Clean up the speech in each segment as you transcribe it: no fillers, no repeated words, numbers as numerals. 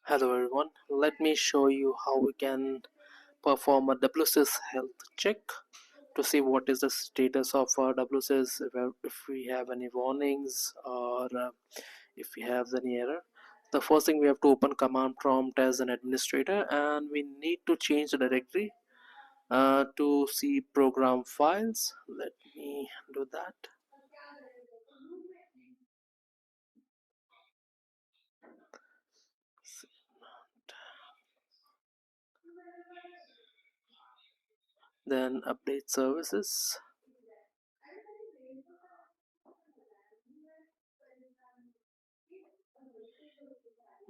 Hello everyone, let me show you how we can perform a WSUS health check to see what is the status of our WSUS, if we have any warnings or if we have any error. The first thing, we have to open command prompt as an administrator and we need to change the directory to see program files. Let me do that. Then update services.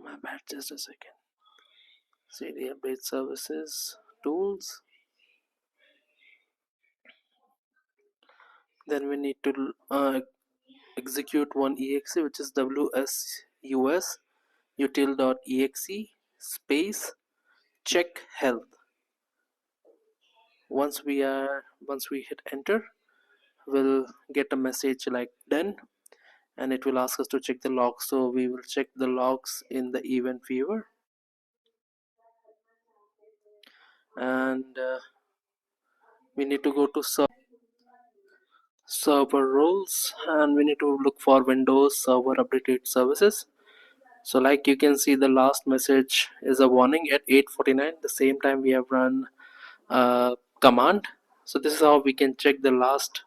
My bad, just a second. CD update services tools. Then we need to execute one exe, which is WSUS util.exe space check health. Once we hit enter, we'll get a message like done, and it will ask us to check the logs. So we will check the logs in the event viewer, and we need to go to server roles, and we need to look for Windows Server Updated Services. So like you can see, the last message is a warning at 8:49. The same time we have run command. So this is how we can check the last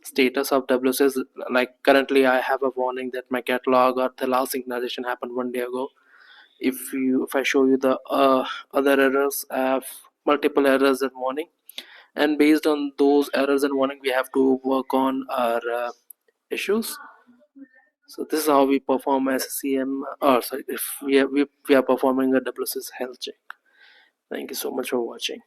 status of WSUS. Like currently I have a warning that my catalog or the last synchronization happened 1 day ago. If I show you the other errors, I have multiple errors and warning, and based on those errors and warning we have to work on our issues. So this is how we perform SCCM, or sorry, if we are performing a WSUS health check. Thank you so much for watching.